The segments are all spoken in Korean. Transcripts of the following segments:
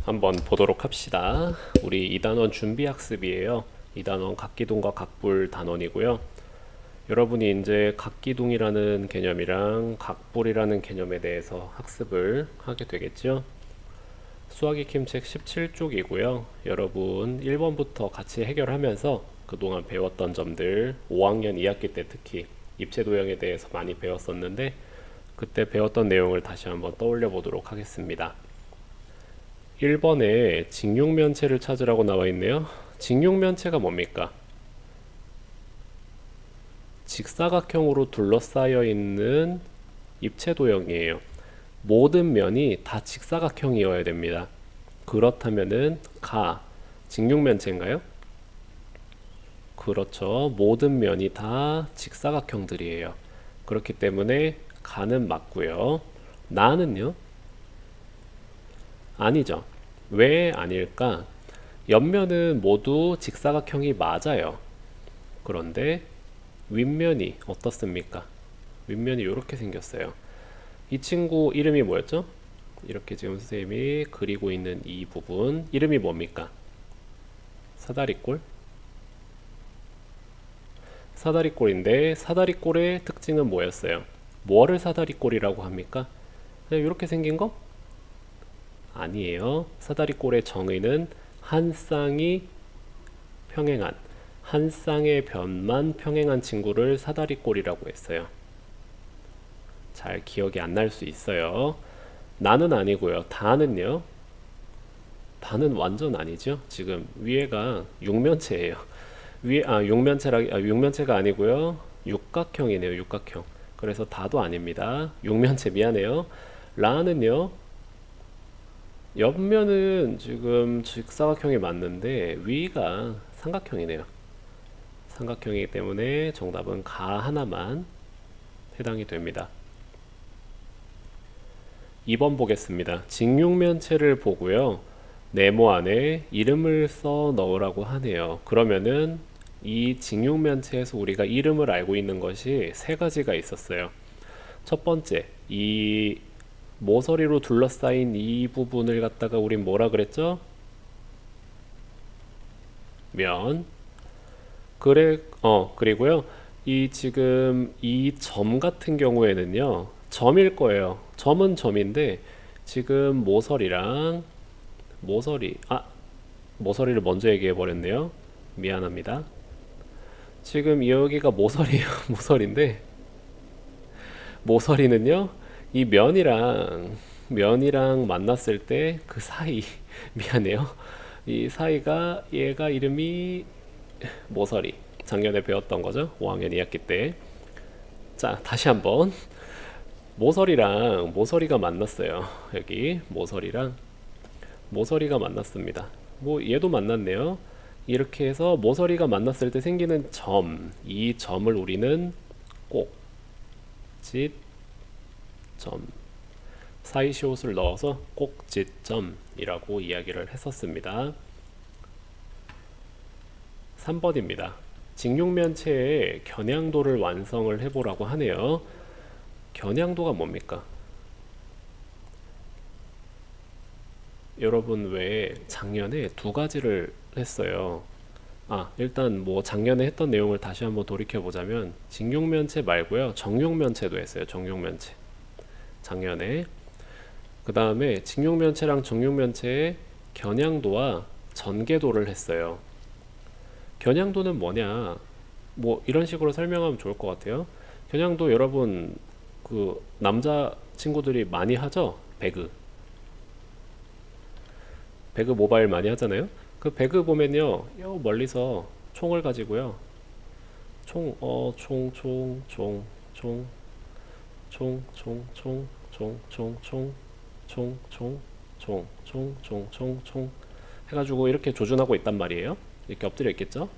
한번 보도록 합시다. 우리 2단원 준비학습이에요. 2단원 각기둥과 각불 단원이고요. 여러분이 이제 각기둥이라는 개념이랑 각불이라는 개념에 대해서 학습을 하게 되겠죠. 수학익힘책 17쪽이고요. 여러분 1번부터 같이 해결하면서 그동안 배웠던 점들 5학년 2학기 때 특히 입체도형에 대해서 많이 배웠었는데 그때 배웠던 내용을 다시 한번 떠올려 보도록 하겠습니다. 1번에 직육면체를 찾으라고 나와 있네요. 직육면체가 뭡니까? 직사각형으로 둘러싸여 있는 입체도형이에요. 모든 면이 다 직사각형이어야 됩니다. 그렇다면은 직육면체인가요? 그렇죠. 모든 면이 다 직사각형들이에요. 그렇기 때문에 가는 맞고요. 나는요? 아니죠. 왜 아닐까? 옆면은 모두 직사각형이 맞아요. 그런데 윗면이 어떻습니까? 윗면이 이렇게 생겼어요. 이 친구 이름이 뭐였죠? 이렇게 지금 선생님이 그리고 있는 이 부분 이름이 뭡니까? 사다리꼴? 사다리꼴인데 사다리꼴의 특징은 뭐였어요? 뭐를 사다리꼴이라고 합니까? 그냥 이렇게 생긴 거? 아니에요. 사다리꼴의 정의는 한 쌍이 평행한, 한 쌍의 변만 평행한 친구를 사다리꼴이라고 했어요. 잘 기억이 안 날 수 있어요. 나는 아니고요. 다는요? 다는 완전 아니죠. 지금 위에가 육면체예요. 육면체가 아니고요. 육각형이네요. 육각형. 그래서 다도 아닙니다. 육면체 미안해요. 라는요? 옆면은 지금 직사각형이 맞는데 위가 삼각형이네요. 삼각형이기 때문에 정답은 가 하나만 해당이 됩니다. 2번 보겠습니다. 직육면체를 보고요. 네모 안에 이름을 써 넣으라고 하네요. 그러면은 이 직육면체에서 우리가 이름을 알고 있는 것이 세 가지가 있었어요. 첫 번째, 이 모서리로 둘러싸인 이 부분을 갖다가 우린 뭐라 그랬죠? 면. 그리고요. 이 지금 이 점 같은 경우에는요. 점일 거예요. 점은 점인데 지금 모서리를 먼저 얘기해 버렸네요. 미안합니다. 지금 여기가 모서리예요. 모서리인데 모서리는요. 이 면이랑 만났을 때 그 사이 미안해요. 이 사이가 얘가 이름이 모서리. 작년에 배웠던 거죠. 5학년 2학기 때. 자, 다시 한번 모서리랑 모서리가 만났어요. 여기 모서리가 만났습니다. 뭐 얘도 만났네요. 이렇게 해서 모서리가 만났을 때 생기는 이 점을 우리는 꼭짓점 사이시옷을 넣어서 꼭짓점이라고 이야기를 했었습니다. 3번입니다. 직육면체의 겨냥도를 완성을 해보라고 하네요. 겨냥도가 뭡니까? 여러분 왜 작년에 두 가지를 했어요. 일단 뭐 작년에 했던 내용을 다시 한번 돌이켜 보자면 직육면체 말고요. 정육면체도 했어요. 정육면체. 작년에. 그 다음에 직육면체랑 정육면체의 겨냥도와 전개도를 했어요. 겨냥도는 뭐냐? 뭐 이런 식으로 설명하면 좋을 것 같아요. 겨냥도 여러분 그 남자 친구들이 많이 하죠? 배그 모바일 많이 하잖아요. 그 배그 보면요, 요 멀리서 총을 가지고요. 총, 총, 총, 총, 총, 총, 총, 총, 총, 총, 총, 총, 총, 총, 총, 총, 총, 총 해가지고 이렇게 조준하고 있단 말이에요. 이렇게 엎드려 있겠죠?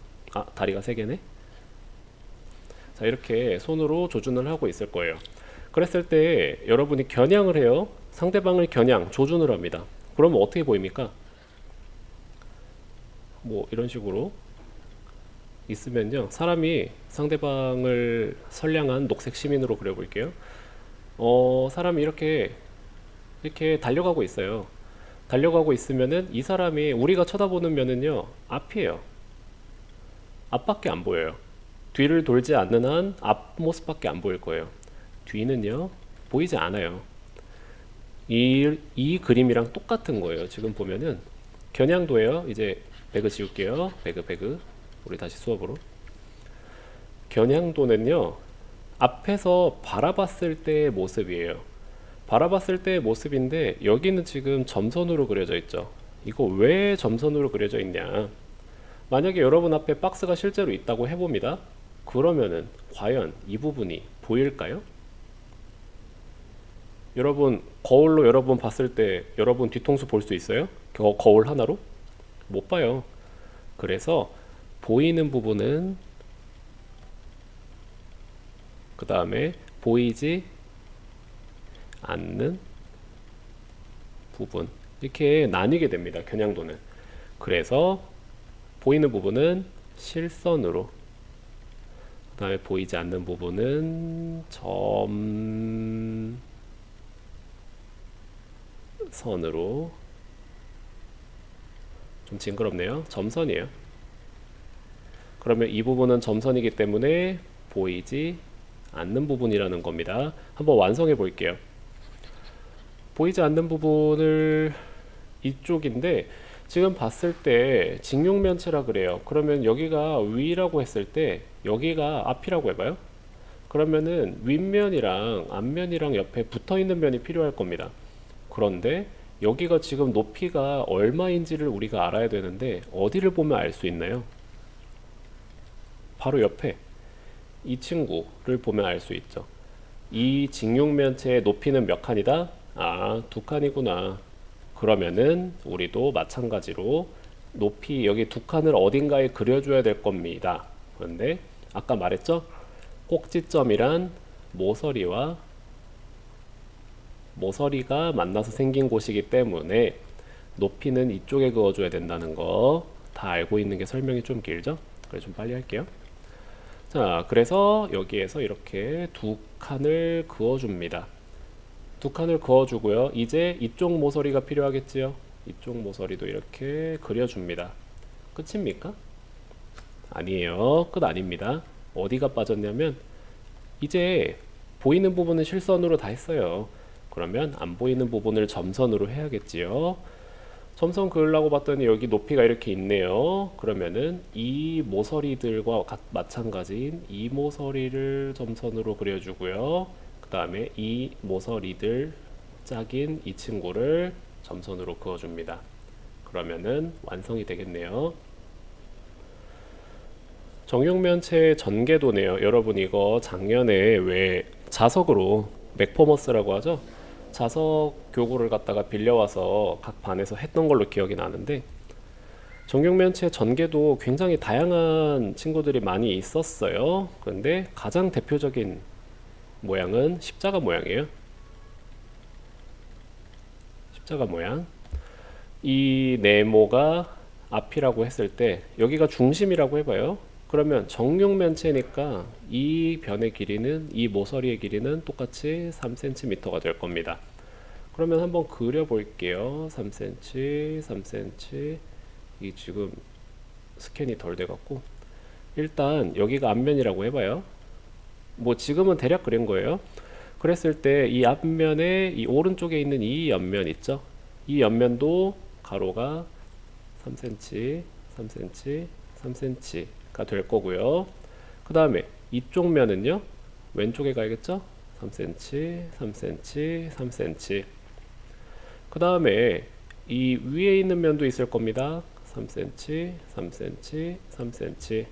다리가 세 개네. 자, 이렇게 손으로 조준을 하고 있을 거예요. 그랬을 때 여러분이 겨냥을 해요. 상대방을 조준을 합니다. 그러면 어떻게 보입니까? 뭐 이런 식으로 있으면요. 사람이 상대방을 선량한 녹색 시민으로 그려볼게요. 사람이 이렇게 달려가고 있어요. 달려가고 있으면은 이 사람이 우리가 쳐다보는 면은요, 앞이에요. 앞밖에 안 보여요. 뒤를 돌지 않는 한 앞모습밖에 안 보일 거예요. 뒤는요, 보이지 않아요. 이 그림이랑 똑같은 거예요. 지금 보면은 겨냥도예요. 이제 배그 지울게요. 배그. 우리 다시 수업으로. 겨냥도는요, 앞에서 바라봤을 때의 모습이에요. 바라봤을 때의 모습인데 여기는 지금 점선으로 그려져 있죠. 이거 왜 점선으로 그려져 있냐? 만약에 여러분 앞에 박스가 실제로 있다고 해봅니다. 그러면은 과연 이 부분이 보일까요? 여러분 거울로 여러분 봤을 때 여러분 뒤통수 볼 수 있어요? 거울 하나로? 못 봐요. 그래서 보이는 부분은 그 다음에 보이지 않는 부분 이렇게 나뉘게 됩니다. 겨냥도는. 그래서 보이는 부분은 실선으로, 그 다음에 보이지 않는 부분은 점선으로. 좀 징그럽네요. 점선이에요. 그러면 이 부분은 점선이기 때문에 보이지 않는 부분이라는 겁니다. 한번 완성해 볼게요. 보이지 않는 부분을 이쪽인데 지금 봤을 때 직육면체라 그래요. 그러면 여기가 위라고 했을 때 여기가 앞이라고 해봐요. 그러면은 윗면이랑 앞면이랑 옆에 붙어 있는 면이 필요할 겁니다. 그런데 여기가 지금 높이가 얼마인지를 우리가 알아야 되는데 어디를 보면 알 수 있나요? 바로 옆에 이 친구를 보면 알 수 있죠. 이 직육면체의 높이는 몇 칸이다? 아, 2칸이구나. 그러면은 우리도 마찬가지로 높이 여기 2칸을 어딘가에 그려줘야 될 겁니다. 그런데 아까 말했죠? 꼭지점이란 모서리가 만나서 생긴 곳이기 때문에 높이는 이쪽에 그어줘야 된다는 거 다 알고 있는 게 설명이 좀 길죠? 그래서 좀 빨리 할게요. 자, 그래서 여기에서 이렇게 2칸을 그어줍니다. 2칸을 그어주고요. 이제 이쪽 모서리가 필요하겠지요? 이쪽 모서리도 이렇게 그려줍니다. 끝입니까? 아니에요. 끝 아닙니다. 어디가 빠졌냐면 이제 보이는 부분은 실선으로 다 했어요. 그러면 안 보이는 부분을 점선으로 해야겠지요. 점선 그으려고 봤더니 여기 높이가 이렇게 있네요. 그러면은 이 모서리들과 마찬가지인 이 모서리를 점선으로 그려주고요. 그 다음에 이 모서리들 짝인 이 친구를 점선으로 그어줍니다. 그러면은 완성이 되겠네요. 정육면체의 전개도네요. 여러분 이거 작년에 왜 자석으로 맥퍼머스라고 하죠? 자석 교구를 갖다가 빌려와서 각 반에서 했던 걸로 기억이 나는데 정육면체 전개도 굉장히 다양한 친구들이 많이 있었어요. 그런데 가장 대표적인 모양은 십자가 모양이에요. 십자가 모양. 이 네모가 앞이라고 했을 때 여기가 중심이라고 해봐요. 그러면 정육면체니까 이 변의 길이는 이 모서리의 길이는 똑같이 3cm가 될 겁니다. 그러면 한번 그려 볼게요. 3cm, 3cm. 이 지금 스캔이 덜 돼 갖고 일단 여기가 앞면이라고 해봐요. 뭐 지금은 대략 그린 거예요. 그랬을 때 이 앞면에 이 오른쪽에 있는 이 옆면 있죠? 이 옆면도 가로가 3cm, 3cm, 3cm가 될 거고요. 그 다음에 이쪽 면은요, 왼쪽에 가야겠죠? 3cm, 3cm, 3cm. 그 다음에 이 위에 있는 면도 있을 겁니다. 3cm, 3cm, 3cm.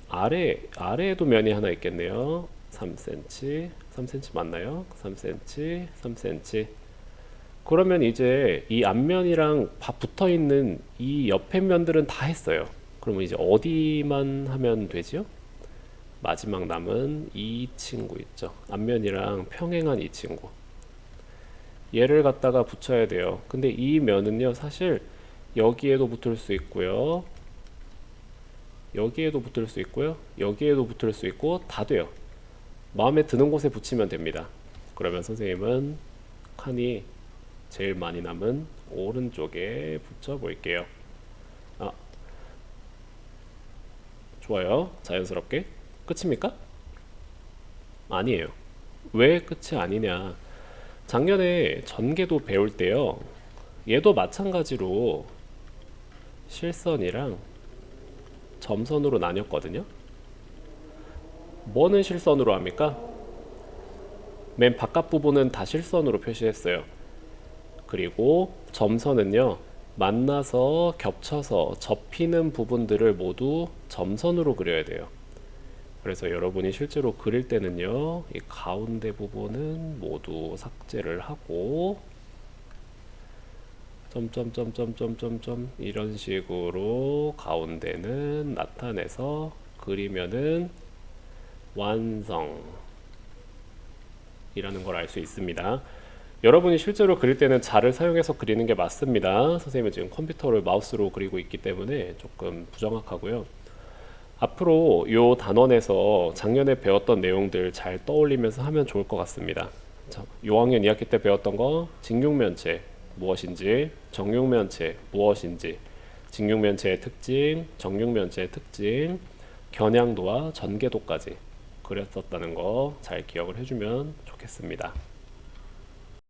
아래에도 면이 하나 있겠네요. 3cm, 3cm 맞나요? 3cm, 3cm. 그러면 이제 이 앞면이랑 붙어 있는 이 옆에 면들은 다 했어요. 그러면 이제 어디만 하면 되지요? 마지막 남은 이 친구 있죠. 앞면이랑 평행한 이 친구. 얘를 갖다가 붙여야 돼요. 근데 이 면은요, 사실 여기에도 붙을 수 있고요. 여기에도 붙을 수 있고요. 여기에도 붙을 수 있고 다 돼요. 마음에 드는 곳에 붙이면 됩니다. 그러면 선생님은 칸이 제일 많이 남은 오른쪽에 붙여 볼게요. 아, 좋아요. 자연스럽게. 끝입니까? 아니에요. 왜 끝이 아니냐? 작년에 전개도 배울 때요. 얘도 마찬가지로 실선이랑 점선으로 나뉘었거든요. 뭐는 실선으로 합니까? 맨 바깥 부분은 다 실선으로 표시했어요. 그리고 점선은요, 만나서 겹쳐서 접히는 부분들을 모두 점선으로 그려야 돼요. 그래서 여러분이 실제로 그릴 때는요, 이 가운데 부분은 모두 삭제를 하고 점점점점점점점 이런 식으로 가운데는 나타내서 그리면은 완성이라는 걸 알 수 있습니다. 여러분이 실제로 그릴 때는 자를 사용해서 그리는 게 맞습니다. 선생님은 지금 컴퓨터를 마우스로 그리고 있기 때문에 조금 부정확하고요. 앞으로 요 단원에서 작년에 배웠던 내용들 잘 떠올리면서 하면 좋을 것 같습니다. 자, 6학년 2학기 때 배웠던 거 직육면체 무엇인지, 정육면체 무엇인지, 직육면체의 특징, 정육면체의 특징, 겨냥도와 전개도까지 그렸었다는 거 잘 기억을 해주면 좋겠습니다.